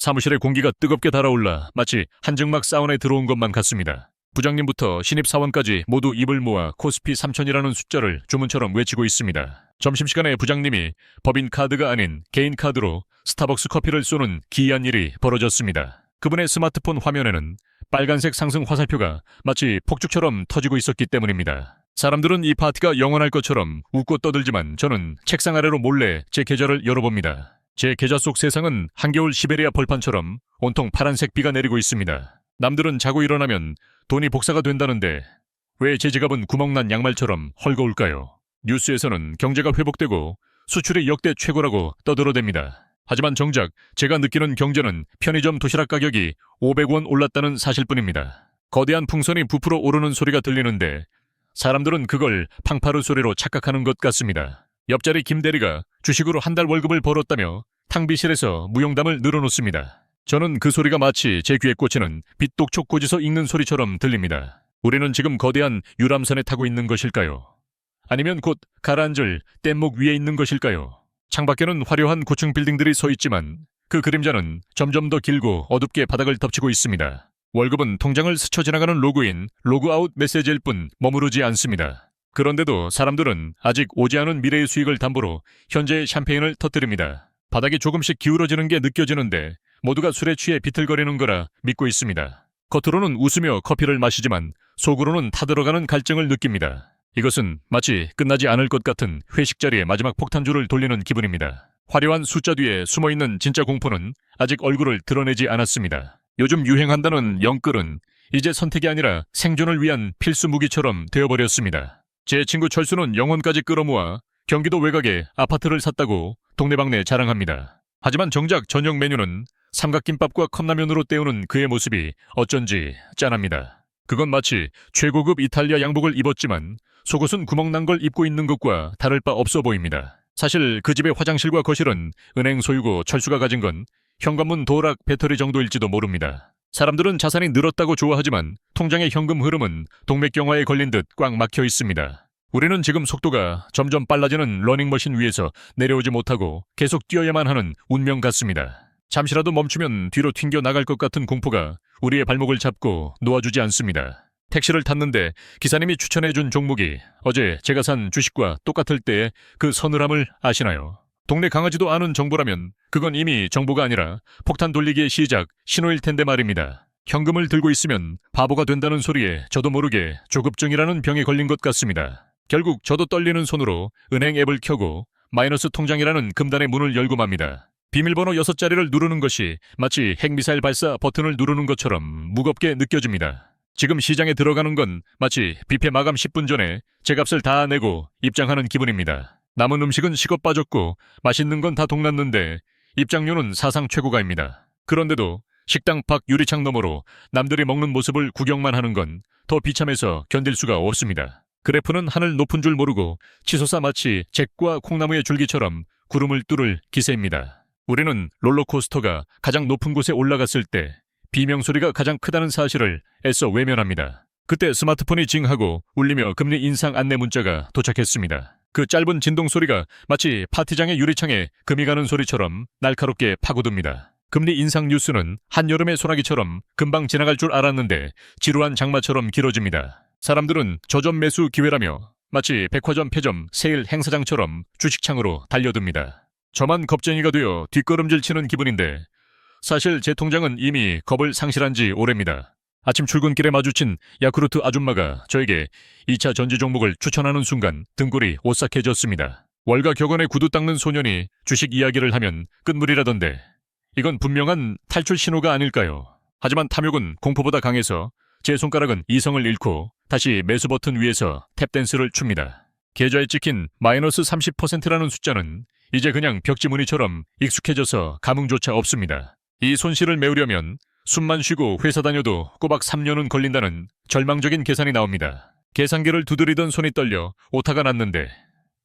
사무실의 공기가 뜨겁게 달아올라 마치 한증막 사우나에 들어온 것만 같습니다. 부장님부터 신입 사원까지 모두 입을 모아 코스피 3000이라는 숫자를 주문처럼 외치고 있습니다. 점심시간에 부장님이 법인 카드가 아닌 개인 카드로 스타벅스 커피를 쏘는 기이한 일이 벌어졌습니다. 그분의 스마트폰 화면에는 빨간색 상승 화살표가 마치 폭죽처럼 터지고 있었기 때문입니다. 사람들은 이 파티가 영원할 것처럼 웃고 떠들지만 저는 책상 아래로 몰래 제 계좌를 열어봅니다. 제 계좌 속 세상은 한겨울 시베리아 벌판처럼 온통 파란색 비가 내리고 있습니다. 남들은 자고 일어나면 돈이 복사가 된다는데 왜 제 지갑은 구멍난 양말처럼 헐거울까요? 뉴스에서는 경제가 회복되고 수출이 역대 최고라고 떠들어댑니다. 하지만 정작 제가 느끼는 경제는 편의점 도시락 가격이 500원 올랐다는 사실뿐입니다. 거대한 풍선이 부풀어 오르는 소리가 들리는데 사람들은 그걸 팡파르 소리로 착각하는 것 같습니다. 옆자리 김 대리가 주식으로 한 달 월급을 벌었다며 탕비실에서 무용담을 늘어놓습니다. 저는 그 소리가 마치 제 귀에 꽂히는 빗독촉 고지서 읽는 소리처럼 들립니다. 우리는 지금 거대한 유람선에 타고 있는 것일까요? 아니면 곧 가라앉을 뗏목 위에 있는 것일까요? 창밖에는 화려한 고층 빌딩들이 서 있지만 그 그림자는 점점 더 길고 어둡게 바닥을 덮치고 있습니다. 월급은 통장을 스쳐 지나가는 로그인, 로그아웃 메시지일 뿐 머무르지 않습니다. 그런데도 사람들은 아직 오지 않은 미래의 수익을 담보로 현재의 샴페인을 터뜨립니다. 바닥이 조금씩 기울어지는 게 느껴지는데 모두가 술에 취해 비틀거리는 거라 믿고 있습니다. 겉으로는 웃으며 커피를 마시지만 속으로는 타들어가는 갈증을 느낍니다. 이것은 마치 끝나지 않을 것 같은 회식 자리에 마지막 폭탄주를 돌리는 기분입니다. 화려한 숫자 뒤에 숨어있는 진짜 공포는 아직 얼굴을 드러내지 않았습니다. 요즘 유행한다는 영끌은 이제 선택이 아니라 생존을 위한 필수 무기처럼 되어버렸습니다. 제 친구 철수는 영혼까지 끌어모아 경기도 외곽에 아파트를 샀다고 동네방네 자랑합니다. 하지만 정작 저녁 메뉴는 삼각김밥과 컵라면으로 때우는 그의 모습이 어쩐지 짠합니다. 그건 마치 최고급 이탈리아 양복을 입었지만 속옷은 구멍난 걸 입고 있는 것과 다를 바 없어 보입니다. 사실 그 집의 화장실과 거실은 은행 소유고 철수가 가진 건 현관문 도락 배터리 정도일지도 모릅니다. 사람들은 자산이 늘었다고 좋아하지만 통장의 현금 흐름은 동맥경화에 걸린 듯 꽉 막혀 있습니다. 우리는 지금 속도가 점점 빨라지는 러닝머신 위에서 내려오지 못하고 계속 뛰어야만 하는 운명 같습니다. 잠시라도 멈추면 뒤로 튕겨 나갈 것 같은 공포가 우리의 발목을 잡고 놓아주지 않습니다. 택시를 탔는데 기사님이 추천해준 종목이 어제 제가 산 주식과 똑같을 때의 그 서늘함을 아시나요? 동네 강아지도 아는 정보라면 그건 이미 정보가 아니라 폭탄 돌리기의 시작, 신호일 텐데 말입니다. 현금을 들고 있으면 바보가 된다는 소리에 저도 모르게 조급증이라는 병에 걸린 것 같습니다. 결국 저도 떨리는 손으로 은행 앱을 켜고 마이너스 통장이라는 금단의 문을 열고 맙니다. 비밀번호 6자리를 누르는 것이 마치 핵미사일 발사 버튼을 누르는 것처럼 무겁게 느껴집니다. 지금 시장에 들어가는 건 마치 뷔페 마감 10분 전에 제 값을 다 내고 입장하는 기분입니다. 남은 음식은 식어 빠졌고 맛있는 건 다 동났는데 입장료는 사상 최고가입니다. 그런데도 식당 밖 유리창 너머로 남들이 먹는 모습을 구경만 하는 건 더 비참해서 견딜 수가 없습니다. 그래프는 하늘 높은 줄 모르고 치솟아 마치 잭과 콩나무의 줄기처럼 구름을 뚫을 기세입니다. 우리는 롤러코스터가 가장 높은 곳에 올라갔을 때 비명소리가 가장 크다는 사실을 애써 외면합니다. 그때 스마트폰이 징하고 울리며 금리 인상 안내 문자가 도착했습니다. 그 짧은 진동소리가 마치 파티장의 유리창에 금이 가는 소리처럼 날카롭게 파고듭니다. 금리 인상 뉴스는 한여름의 소나기처럼 금방 지나갈 줄 알았는데 지루한 장마처럼 길어집니다. 사람들은 저점 매수 기회라며 마치 백화점 폐점 세일 행사장처럼 주식창으로 달려듭니다. 저만 겁쟁이가 되어 뒷걸음질 치는 기분인데 사실 제 통장은 이미 겁을 상실한 지 오래입니다. 아침 출근길에 마주친 야쿠르트 아줌마가 저에게 2차 전지 종목을 추천하는 순간 등골이 오싹해졌습니다. 월가 격언에 구두 닦는 소년이 주식 이야기를 하면 끝물이라던데 이건 분명한 탈출 신호가 아닐까요? 하지만 탐욕은 공포보다 강해서 제 손가락은 이성을 잃고 다시 매수 버튼 위에서 탭댄스를 춥니다. 계좌에 찍힌 마이너스 30%라는 숫자는 이제 그냥 벽지무늬처럼 익숙해져서 감흥조차 없습니다. 이 손실을 메우려면 숨만 쉬고 회사 다녀도 꼬박 3년은 걸린다는 절망적인 계산이 나옵니다. 계산기를 두드리던 손이 떨려 오타가 났는데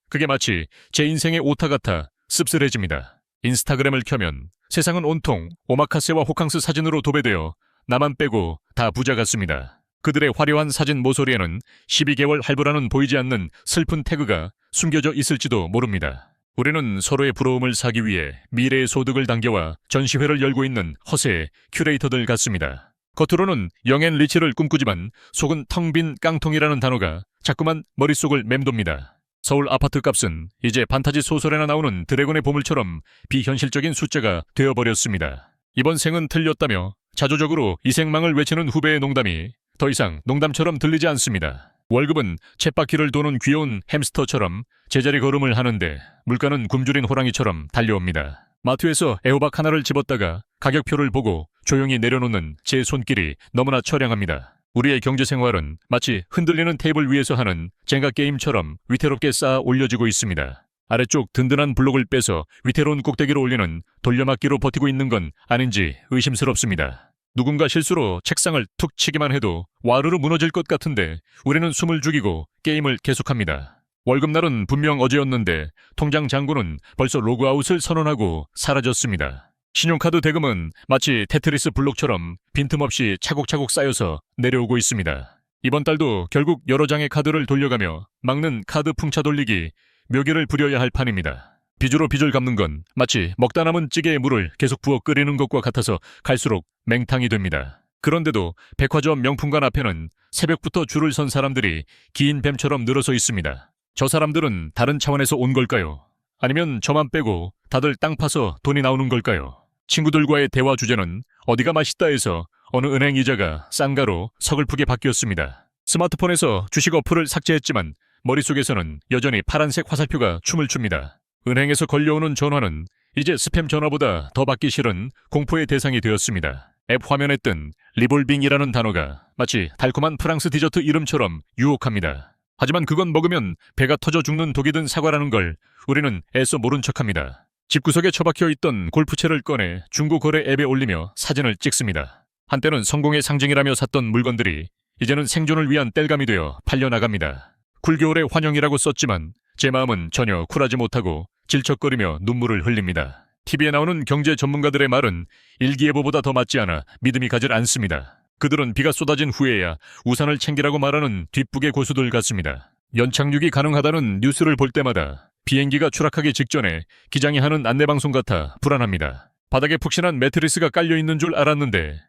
그게 마치 제 인생의 오타 같아 씁쓸해집니다. 인스타그램을 켜면 세상은 온통 오마카세와 호캉스 사진으로 도배되어 나만 빼고 다 부자 같습니다. 그들의 화려한 사진 모서리에는 12개월 할부라는 보이지 않는 슬픈 태그가 숨겨져 있을지도 모릅니다. 우리는 서로의 부러움을 사기 위해 미래의 소득을 당겨와 전시회를 열고 있는 허세 큐레이터들 같습니다. 겉으로는 영앤 리치를 꿈꾸지만 속은 텅 빈 깡통이라는 단어가 자꾸만 머릿속을 맴돕니다. 서울 아파트 값은 이제 판타지 소설에나 나오는 드래곤의 보물처럼 비현실적인 숫자가 되어버렸습니다. 이번 생은 틀렸다며 자조적으로 이생망을 외치는 후배의 농담이 더 이상 농담처럼 들리지 않습니다. 월급은 쳇바퀴를 도는 귀여운 햄스터처럼 제자리 걸음을 하는데 물가는 굶주린 호랑이처럼 달려옵니다. 마트에서 애호박 하나를 집었다가 가격표를 보고 조용히 내려놓는 제 손길이 너무나 처량합니다. 우리의 경제생활은 마치 흔들리는 테이블 위에서 하는 젠가 게임처럼 위태롭게 쌓아 올려지고 있습니다. 아래쪽 든든한 블록을 빼서 위태로운 꼭대기로 올리는 돌려막기로 버티고 있는 건 아닌지 의심스럽습니다. 누군가 실수로 책상을 툭 치기만 해도 와르르 무너질 것 같은데 우리는 숨을 죽이고 게임을 계속합니다. 월급날은 분명 어제였는데 통장 잔고는 벌써 로그아웃을 선언하고 사라졌습니다. 신용카드 대금은 마치 테트리스 블록처럼 빈틈없이 차곡차곡 쌓여서 내려오고 있습니다. 이번 달도 결국 여러 장의 카드를 돌려가며 막는 카드 풍차 돌리기 묘기를 부려야 할 판입니다. 빚으로 빚을 갚는 건 마치 먹다 남은 찌개에 물을 계속 부어 끓이는 것과 같아서 갈수록 맹탕이 됩니다. 그런데도 백화점 명품관 앞에는 새벽부터 줄을 선 사람들이 긴 뱀처럼 늘어서 있습니다. 저 사람들은 다른 차원에서 온 걸까요? 아니면 저만 빼고 다들 땅 파서 돈이 나오는 걸까요? 친구들과의 대화 주제는 어디가 맛있다 해서 어느 은행 이자가 싼가로 서글프게 바뀌었습니다. 스마트폰에서 주식 어플을 삭제했지만 머릿속에서는 여전히 파란색 화살표가 춤을 춥니다. 은행에서 걸려오는 전화는 이제 스팸 전화보다 더 받기 싫은 공포의 대상이 되었습니다. 앱 화면에 뜬 리볼빙이라는 단어가 마치 달콤한 프랑스 디저트 이름처럼 유혹합니다. 하지만 그건 먹으면 배가 터져 죽는 독이 든 사과라는 걸 우리는 애써 모른 척합니다. 집구석에 처박혀 있던 골프채를 꺼내 중고거래 앱에 올리며 사진을 찍습니다. 한때는 성공의 상징이라며 샀던 물건들이 이제는 생존을 위한 땔감이 되어 팔려나갑니다. 쿨겨울의 환영이라고 썼지만 제 마음은 전혀 쿨하지 못하고 질척거리며 눈물을 흘립니다. TV에 나오는 경제 전문가들의 말은 일기예보보다 더 맞지 않아 믿음이 가질 않습니다. 그들은 비가 쏟아진 후에야 우산을 챙기라고 말하는 뒷북의 고수들 같습니다. 연착륙이 가능하다는 뉴스를 볼 때마다 비행기가 추락하기 직전에 기장이 하는 안내방송 같아 불안합니다. 바닥에 푹신한 매트리스가 깔려있는 줄 알았는데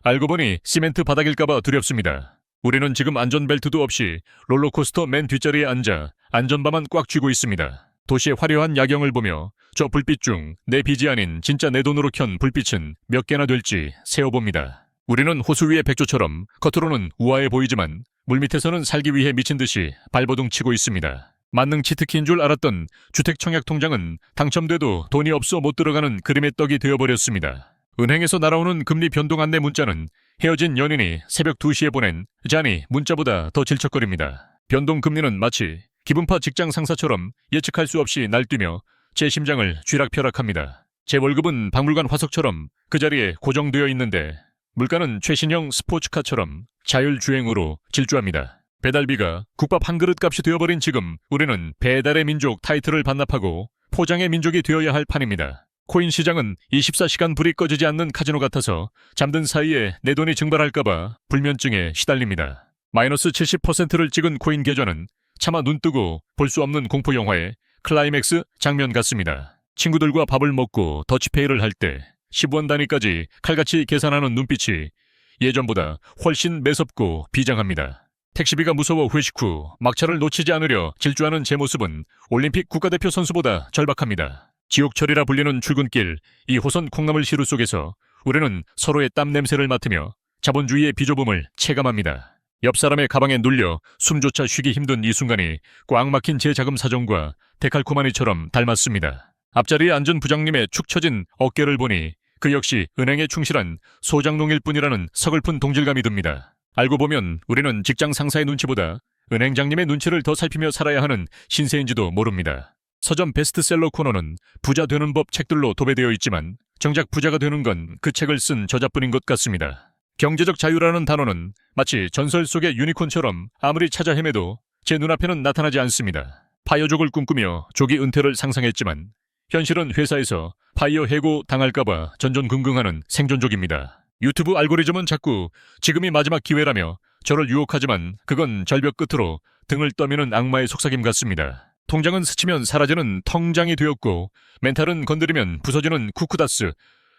알고 보니 시멘트 바닥일까봐 두렵습니다. 우리는 지금 안전벨트도 없이 롤러코스터 맨 뒷자리에 앉아 안전바만 꽉 쥐고 있습니다. 도시의 화려한 야경을 보며 저 불빛 중 내 빚이 아닌 진짜 내 돈으로 켠 불빛은 몇 개나 될지 세어봅니다. 우리는 호수 위의 백조처럼 겉으로는 우아해 보이지만 물밑에서는 살기 위해 미친 듯이 발버둥 치고 있습니다. 만능 치트키인 줄 알았던 주택청약통장은 당첨돼도 돈이 없어 못 들어가는 그림의 떡이 되어버렸습니다. 은행에서 날아오는 금리 변동 안내 문자는 헤어진 연인이 새벽 2시에 보낸 자니 문자보다 더 질척거립니다. 변동 금리는 마치 기분파 직장 상사처럼 예측할 수 없이 날뛰며 제 심장을 쥐락펴락합니다. 제 월급은 박물관 화석처럼 그 자리에 고정되어 있는데 물가는 최신형 스포츠카처럼 자율주행으로 질주합니다. 배달비가 국밥 한 그릇 값이 되어버린 지금 우리는 배달의 민족 타이틀을 반납하고 포장의 민족이 되어야 할 판입니다. 코인 시장은 24시간 불이 꺼지지 않는 카지노 같아서 잠든 사이에 내 돈이 증발할까봐 불면증에 시달립니다. 마이너스 70%를 찍은 코인 계좌는 차마 눈뜨고 볼 수 없는 공포 영화의 클라이맥스 장면 같습니다. 친구들과 밥을 먹고 더치페이를 할 때 10원 단위까지 칼같이 계산하는 눈빛이 예전보다 훨씬 매섭고 비장합니다. 택시비가 무서워 회식 후 막차를 놓치지 않으려 질주하는 제 모습은 올림픽 국가대표 선수보다 절박합니다. 지옥철이라 불리는 출근길 2호선 콩나물 시루 속에서 우리는 서로의 땀 냄새를 맡으며 자본주의의 비좁음을 체감합니다. 옆 사람의 가방에 눌려 숨조차 쉬기 힘든 이 순간이 꽉 막힌 제 자금 사정과 데칼코마니처럼 닮았습니다. 앞자리에 앉은 부장님의 축 처진 어깨를 보니 그 역시 은행에 충실한 소장농일 뿐이라는 서글픈 동질감이 듭니다. 알고 보면 우리는 직장 상사의 눈치보다 은행장님의 눈치를 더 살피며 살아야 하는 신세인지도 모릅니다. 서점 베스트셀러 코너는 부자 되는 법 책들로 도배되어 있지만 정작 부자가 되는 건 그 책을 쓴 저자뿐인 것 같습니다. 경제적 자유라는 단어는 마치 전설 속의 유니콘처럼 아무리 찾아 헤매도 제 눈앞에는 나타나지 않습니다. 파이어족을 꿈꾸며 조기 은퇴를 상상했지만 현실은 회사에서 파이어 해고 당할까봐 전전긍긍하는 생존족입니다. 유튜브 알고리즘은 자꾸 지금이 마지막 기회라며 저를 유혹하지만 그건 절벽 끝으로 등을 떠미는 악마의 속삭임 같습니다. 통장은 스치면 사라지는 텅장이 되었고 멘탈은 건드리면 부서지는 쿠쿠다스,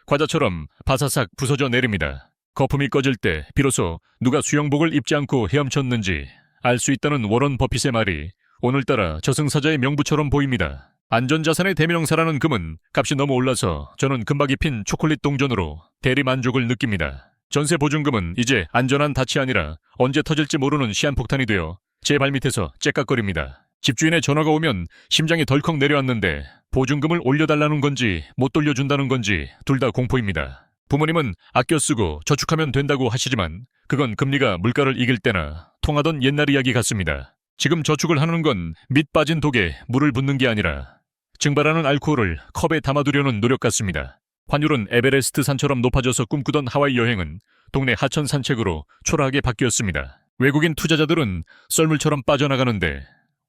과자처럼 바사삭 부서져 내립니다. 거품이 꺼질 때 비로소 누가 수영복을 입지 않고 헤엄쳤는지 알 수 있다는 워런 버핏의 말이 오늘따라 저승사자의 명부처럼 보입니다. 안전자산의 대명사라는 금은 값이 너무 올라서 저는 금박이 핀 초콜릿 동전으로 대리만족을 느낍니다. 전세보증금은 이제 안전한 닻이 아니라 언제 터질지 모르는 시한폭탄이 되어 제 발밑에서 째깍거립니다. 집주인의 전화가 오면 심장이 덜컥 내려앉는데 보증금을 올려달라는 건지 못 돌려준다는 건지 둘 다 공포입니다. 부모님은 아껴 쓰고 저축하면 된다고 하시지만 그건 금리가 물가를 이길 때나 통하던 옛날 이야기 같습니다. 지금 저축을 하는 건 밑 빠진 독에 물을 붓는 게 아니라 증발하는 알코올을 컵에 담아두려는 노력 같습니다. 환율은 에베레스트 산처럼 높아져서 꿈꾸던 하와이 여행은 동네 하천 산책으로 초라하게 바뀌었습니다. 외국인 투자자들은 썰물처럼 빠져나가는데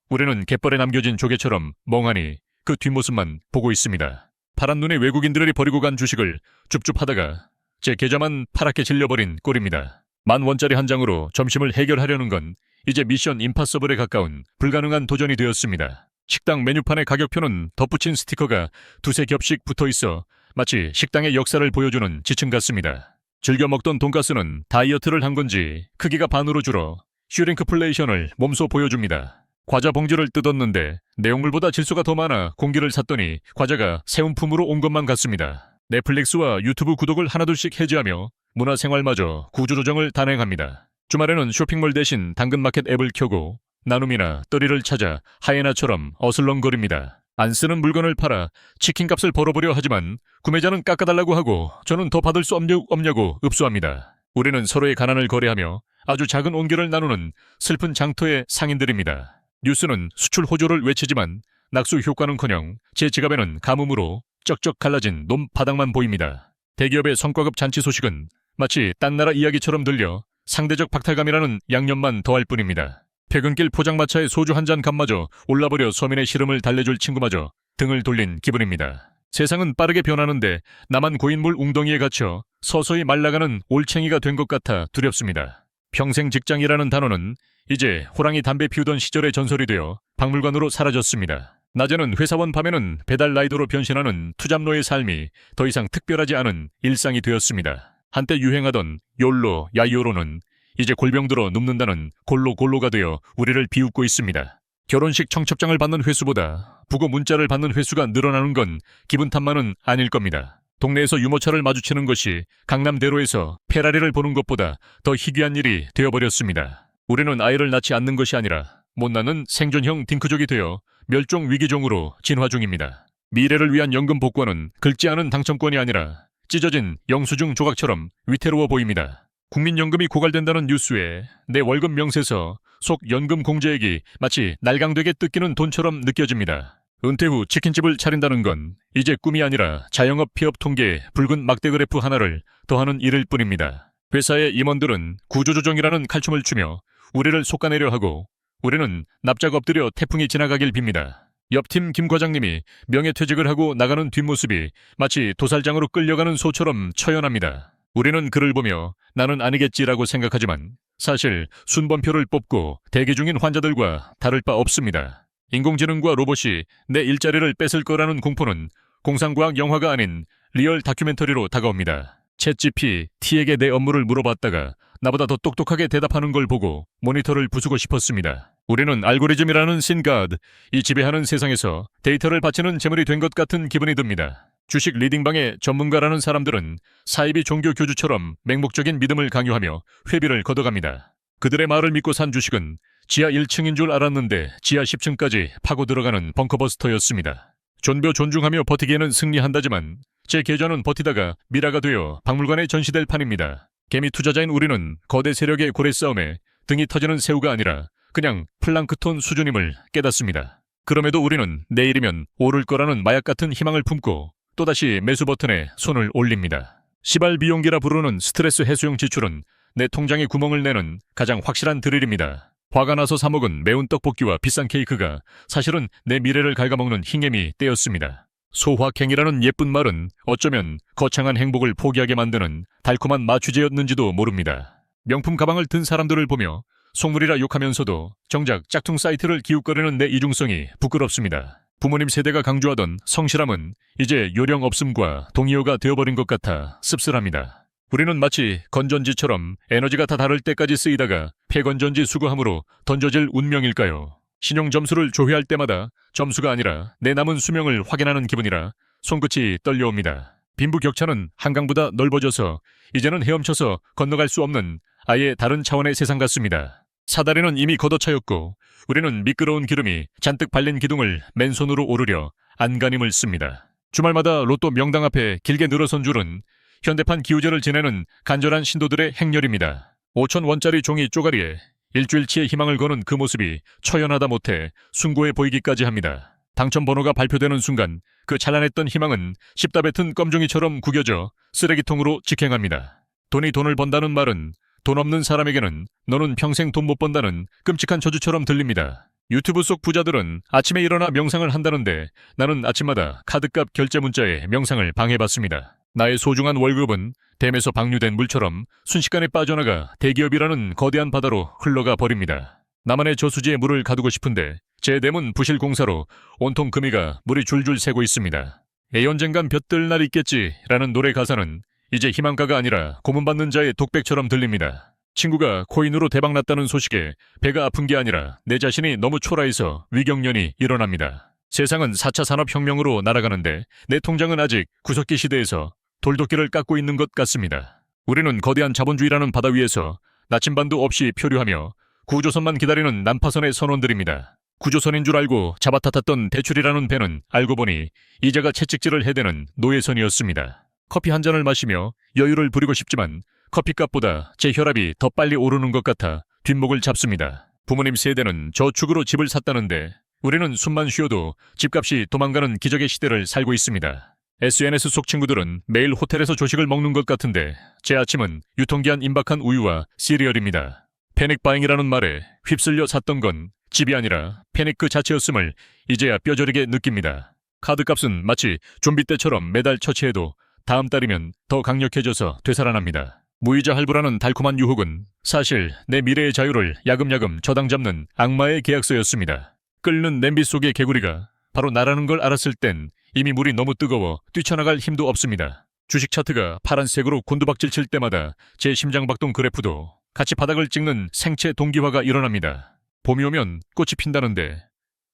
우리는 갯벌에 남겨진 조개처럼 멍하니 그 뒷모습만 보고 있습니다. 파란 눈의 외국인들이 버리고 간 주식을 줍줍하다가 제 계좌만 파랗게 질려버린 꼴입니다. 10,000원짜리 한 장으로 점심을 해결하려는 건 이제 미션 임파서블에 가까운 불가능한 도전이 되었습니다. 식당 메뉴판의 가격표는 덧붙인 스티커가 두세 겹씩 붙어있어 마치 식당의 역사를 보여주는 지층 같습니다. 즐겨 먹던 돈가스는 다이어트를 한 건지 크기가 반으로 줄어 슈링크플레이션을 몸소 보여줍니다. 과자 봉지를 뜯었는데 내용물보다 질소가 더 많아 공기를 샀더니 과자가 새움품으로 온 것만 같습니다. 넷플릭스와 유튜브 구독을 하나둘씩 해지하며 문화생활마저 구조조정을 단행합니다. 주말에는 쇼핑몰 대신 당근마켓 앱을 켜고 나눔이나 떨이를 찾아 하이에나처럼 어슬렁거립니다. 안 쓰는 물건을 팔아 치킨값을 벌어보려 하지만 구매자는 깎아달라고 하고 저는 더 받을 수 없냐고 읍소합니다. 우리는 서로의 가난을 거래하며 아주 작은 온기를 나누는 슬픈 장터의 상인들입니다. 뉴스는 수출 호조를 외치지만 낙수 효과는커녕 제 지갑에는 가뭄으로 쩍쩍 갈라진 놈바닥만 보입니다. 대기업의 성과급 잔치 소식은 마치 딴 나라 이야기처럼 들려 상대적 박탈감이라는 양념만 더할 뿐입니다. 퇴근길 포장마차에 소주 한 잔 값마저 올라버려 서민의 시름을 달래줄 친구마저 등을 돌린 기분입니다. 세상은 빠르게 변하는데 나만 고인물 웅덩이에 갇혀 서서히 말라가는 올챙이가 된 것 같아 두렵습니다. 평생 직장이라는 단어는 이제 호랑이 담배 피우던 시절의 전설이 되어 박물관으로 사라졌습니다. 낮에는 회사원, 밤에는 배달 라이더로 변신하는 투잡로의 삶이 더 이상 특별하지 않은 일상이 되었습니다. 한때 유행하던 욜로, 야이오로는 이제 골병들어 눕는다는 골로가 되어 우리를 비웃고 있습니다. 결혼식 청첩장을 받는 횟수보다 부고 문자를 받는 횟수가 늘어나는 건 기분 탓만은 아닐 겁니다. 동네에서 유모차를 마주치는 것이 강남대로에서 페라리를 보는 것보다 더 희귀한 일이 되어버렸습니다. 우리는 아이를 낳지 않는 것이 아니라 못 낳는 생존형 딩크족이 되어 멸종 위기종으로 진화 중입니다. 미래를 위한 연금 복권은 긁지 않은 당첨권이 아니라 찢어진 영수증 조각처럼 위태로워 보입니다. 국민연금이 고갈된다는 뉴스에 내 월급 명세서 속 연금 공제액이 마치 날강되게 뜯기는 돈처럼 느껴집니다. 은퇴 후 치킨집을 차린다는 건 이제 꿈이 아니라 자영업 피업 통계에 붉은 막대 그래프 하나를 더하는 일일 뿐입니다. 회사의 임원들은 구조조정이라는 칼춤을 추며 우리를 솎아내려 하고 우리는 납작 엎드려 태풍이 지나가길 빕니다. 옆팀 김 과장님이 명예퇴직을 하고 나가는 뒷모습이 마치 도살장으로 끌려가는 소처럼 처연합니다. 우리는 그를 보며 나는 아니겠지라고 생각하지만 사실 순번표를 뽑고 대기 중인 환자들과 다를 바 없습니다. 인공지능과 로봇이 내 일자리를 뺏을 거라는 공포는 공상과학 영화가 아닌 리얼 다큐멘터리로 다가옵니다. 챗GPT에게 내 업무를 물어봤다가 나보다 더 똑똑하게 대답하는 걸 보고 모니터를 부수고 싶었습니다. 우리는 알고리즘이라는 신가드, 이 지배하는 세상에서 데이터를 바치는 재물이 된 것 같은 기분이 듭니다. 주식 리딩방의 전문가라는 사람들은 사이비 종교 교주처럼 맹목적인 믿음을 강요하며 회비를 걷어갑니다. 그들의 말을 믿고 산 주식은 지하 1층인 줄 알았는데 지하 10층까지 파고 들어가는 벙커버스터였습니다. 존벼 존중하며 버티기에는 승리한다지만 제 계좌는 버티다가 미라가 되어 박물관에 전시될 판입니다. 개미 투자자인 우리는 거대 세력의 고래 싸움에 등이 터지는 새우가 아니라 그냥 플랑크톤 수준임을 깨닫습니다. 그럼에도 우리는 내일이면 오를 거라는 마약 같은 희망을 품고 또다시 매수 버튼에 손을 올립니다. 시발 비용기라 부르는 스트레스 해소용 지출은 내 통장에 구멍을 내는 가장 확실한 드릴입니다. 화가 나서 사먹은 매운 떡볶이와 비싼 케이크가 사실은 내 미래를 갉아먹는 흰개미 때였습니다. 소확행이라는 예쁜 말은 어쩌면 거창한 행복을 포기하게 만드는 달콤한 마취제였는지도 모릅니다. 명품 가방을 든 사람들을 보며 속물이라 욕하면서도 정작 짝퉁 사이트를 기웃거리는 내 이중성이 부끄럽습니다. 부모님 세대가 강조하던 성실함은 이제 요령 없음과 동의어가 되어버린 것 같아 씁쓸합니다. 우리는 마치 건전지처럼 에너지가 다 다를 때까지 쓰이다가 폐건전지 수거함으로 던져질 운명일까요? 신용 점수를 조회할 때마다 점수가 아니라 내 남은 수명을 확인하는 기분이라 손끝이 떨려옵니다. 빈부격차는 한강보다 넓어져서 이제는 헤엄쳐서 건너갈 수 없는 아예 다른 차원의 세상 같습니다. 사다리는 이미 걷어차였고 우리는 미끄러운 기름이 잔뜩 발린 기둥을 맨손으로 오르려 안간힘을 씁니다. 주말마다 로또 명당 앞에 길게 늘어선 줄은 현대판 기우제를 지내는 간절한 신도들의 행렬입니다. 5,000원짜리 종이 쪼가리에 일주일치의 희망을 거는 그 모습이 처연하다 못해 숭고해 보이기까지 합니다. 당첨 번호가 발표되는 순간 그 찬란했던 희망은 씹다 뱉은 껌종이처럼 구겨져 쓰레기통으로 직행합니다. 돈이 돈을 번다는 말은 돈 없는 사람에게는 너는 평생 돈 못 번다는 끔찍한 저주처럼 들립니다. 유튜브 속 부자들은 아침에 일어나 명상을 한다는데 나는 아침마다 카드값 결제 문자에 명상을 방해받습니다. 나의 소중한 월급은 댐에서 방류된 물처럼 순식간에 빠져나가 대기업이라는 거대한 바다로 흘러가 버립니다. 나만의 저수지에 물을 가두고 싶은데 제 댐은 부실 공사로 온통 금이가 물이 줄줄 새고 있습니다. 애언젠간 볕들 날 있겠지라는 노래 가사는 이제 희망가가 아니라 고문받는 자의 독백처럼 들립니다. 친구가 코인으로 대박났다는 소식에 배가 아픈 게 아니라 내 자신이 너무 초라해서 위경련이 일어납니다. 세상은 4차 산업혁명으로 날아가는데 내 통장은 아직 구석기 시대에서 돌도끼를 깎고 있는 것 같습니다. 우리는 거대한 자본주의라는 바다 위에서 나침반도 없이 표류하며 구조선만 기다리는 난파선의 선원들입니다. 구조선인 줄 알고 잡아탔던 대출이라는 배는 알고 보니 이자가 채찍질을 해대는 노예선이었습니다. 커피 한 잔을 마시며 여유를 부리고 싶지만 커피값보다 제 혈압이 더 빨리 오르는 것 같아 뒷목을 잡습니다. 부모님 세대는 저축으로 집을 샀다는데 우리는 숨만 쉬어도 집값이 도망가는 기적의 시대를 살고 있습니다. SNS 속 친구들은 매일 호텔에서 조식을 먹는 것 같은데 제 아침은 유통기한 임박한 우유와 시리얼입니다. 패닉바잉이라는 말에 휩쓸려 샀던 건 집이 아니라 패닉 그 자체였음을 이제야 뼈저리게 느낍니다. 카드값은 마치 좀비 때처럼 매달 처치해도 다음 달이면 더 강력해져서 되살아납니다. 무이자 할부라는 달콤한 유혹은 사실 내 미래의 자유를 야금야금 저당 잡는 악마의 계약서였습니다. 끓는 냄비 속의 개구리가 바로 나라는 걸 알았을 땐 이미 물이 너무 뜨거워 뛰쳐나갈 힘도 없습니다. 주식 차트가 파란색으로 곤두박질 칠 때마다 제 심장박동 그래프도 같이 바닥을 찍는 생체 동기화가 일어납니다. 봄이 오면 꽃이 핀다는데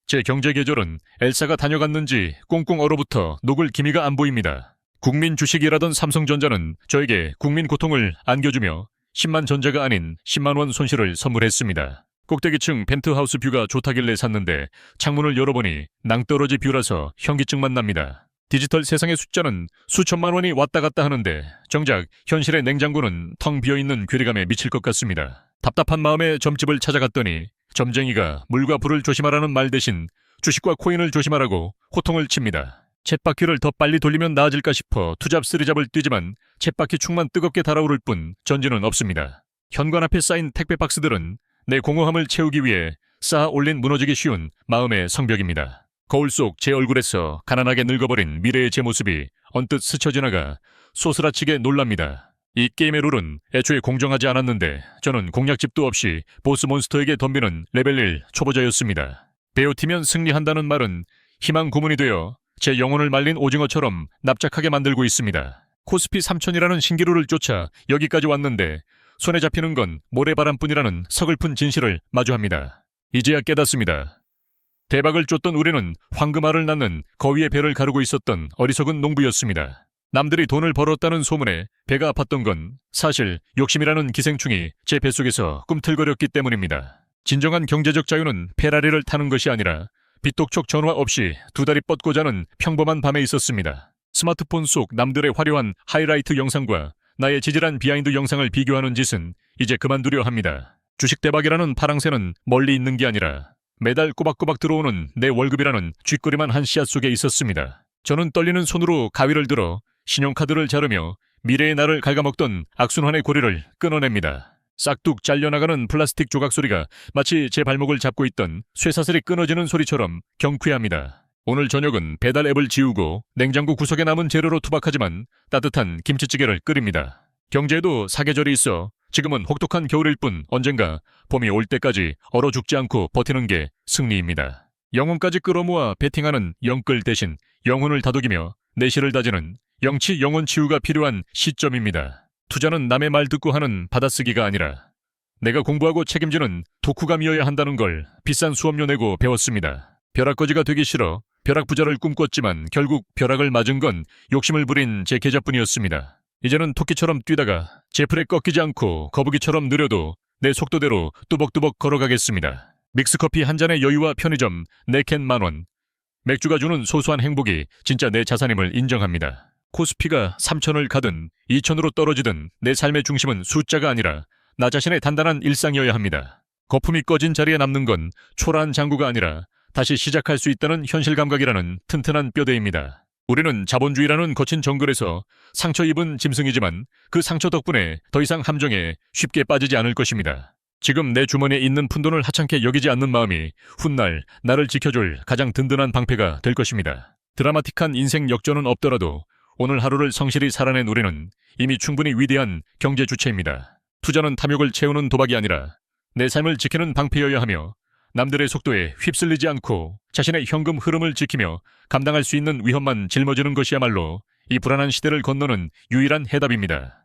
제 경제 계절은 엘사가 다녀갔는지 꽁꽁 얼어붙어 녹을 기미가 안 보입니다. 국민 주식이라던 삼성전자는 저에게 국민 고통을 안겨주며 10만 전자가 아닌 10만 원 손실을 선물했습니다. 꼭대기층 펜트하우스 뷰가 좋다길래 샀는데 창문을 열어보니 낭떠러지 뷰라서 현기증만 납니다. 디지털 세상의 숫자는 수천만 원이 왔다 갔다 하는데 정작 현실의 냉장고는 텅 비어있는 괴리감에 미칠 것 같습니다. 답답한 마음에 점집을 찾아갔더니 점쟁이가 물과 불을 조심하라는 말 대신 주식과 코인을 조심하라고 호통을 칩니다. 쳇바퀴를 더 빨리 돌리면 나아질까 싶어 투잡 쓰리잡을 뛰지만 쳇바퀴 축만 뜨겁게 달아오를 뿐 전지는 없습니다. 현관 앞에 쌓인 택배 박스들은 내 공허함을 채우기 위해 쌓아 올린 무너지기 쉬운 마음의 성벽입니다. 거울 속 제 얼굴에서 가난하게 늙어버린 미래의 제 모습이 언뜻 스쳐 지나가 소스라치게 놀랍니다. 이 게임의 룰은 애초에 공정하지 않았는데 저는 공략집도 없이 보스몬스터에게 덤비는 레벨 1 초보자였습니다. 베어티면 승리한다는 말은 희망 고문이 되어 제 영혼을 말린 오징어처럼 납작하게 만들고 있습니다. 코스피 3000이라는 신기루를 쫓아 여기까지 왔는데 손에 잡히는 건 모래바람뿐이라는 서글픈 진실을 마주합니다. 이제야 깨닫습니다. 대박을 쫓던 우리는 황금알을 낳는 거위의 배를 가르고 있었던 어리석은 농부였습니다. 남들이 돈을 벌었다는 소문에 배가 아팠던 건 사실 욕심이라는 기생충이 제 뱃속에서 꿈틀거렸기 때문입니다. 진정한 경제적 자유는 페라리를 타는 것이 아니라 빗독촉 전화 없이 두 다리 뻗고 자는 평범한 밤에 있었습니다. 스마트폰 속 남들의 화려한 하이라이트 영상과 나의 지질한 비하인드 영상을 비교하는 짓은 이제 그만두려 합니다. 주식 대박이라는 파랑새는 멀리 있는 게 아니라 매달 꼬박꼬박 들어오는 내 월급이라는 쥐꼬리만 한 씨앗 속에 있었습니다. 저는 떨리는 손으로 가위를 들어 신용카드를 자르며 미래의 나를 갉아먹던 악순환의 고리를 끊어냅니다. 싹둑 잘려나가는 플라스틱 조각 소리가 마치 제 발목을 잡고 있던 쇠사슬이 끊어지는 소리처럼 경쾌합니다. 오늘 저녁은 배달 앱을 지우고 냉장고 구석에 남은 재료로 투박하지만 따뜻한 김치찌개를 끓입니다. 경제에도 사계절이 있어 지금은 혹독한 겨울일 뿐 언젠가 봄이 올 때까지 얼어 죽지 않고 버티는 게 승리입니다. 영혼까지 끌어모아 베팅하는 영끌 대신 영혼을 다독이며 내실을 다지는 영치 영혼 치유가 필요한 시점입니다. 투자는 남의 말 듣고 하는 받아쓰기가 아니라 내가 공부하고 책임지는 독후감이어야 한다는 걸 비싼 수업료 내고 배웠습니다. 벼락거지가 되기 싫어 벼락부자를 꿈꿨지만 결국 벼락을 맞은 건 욕심을 부린 제 계좌뿐이었습니다. 이제는 토끼처럼 뛰다가 제풀에 꺾이지 않고 거북이처럼 느려도 내 속도대로 뚜벅뚜벅 걸어가겠습니다. 믹스커피 한 잔의 여유와 편의점 4캔 만원. 맥주가 주는 소소한 행복이 진짜 내 자산임을 인정합니다. 코스피가 3천을 가든 2천으로 떨어지든 내 삶의 중심은 숫자가 아니라 나 자신의 단단한 일상이어야 합니다. 거품이 꺼진 자리에 남는 건 초라한 장구가 아니라 다시 시작할 수 있다는 현실 감각이라는 튼튼한 뼈대입니다. 우리는 자본주의라는 거친 정글에서 상처 입은 짐승이지만 그 상처 덕분에 더 이상 함정에 쉽게 빠지지 않을 것입니다. 지금 내 주머니에 있는 푼돈을 하찮게 여기지 않는 마음이 훗날 나를 지켜줄 가장 든든한 방패가 될 것입니다. 드라마틱한 인생 역전은 없더라도 오늘 하루를 성실히 살아낸 우리는 이미 충분히 위대한 경제 주체입니다. 투자는 탐욕을 채우는 도박이 아니라 내 삶을 지키는 방패여야 하며 남들의 속도에 휩쓸리지 않고 자신의 현금 흐름을 지키며 감당할 수 있는 위험만 짊어지는 것이야말로 이 불안한 시대를 건너는 유일한 해답입니다.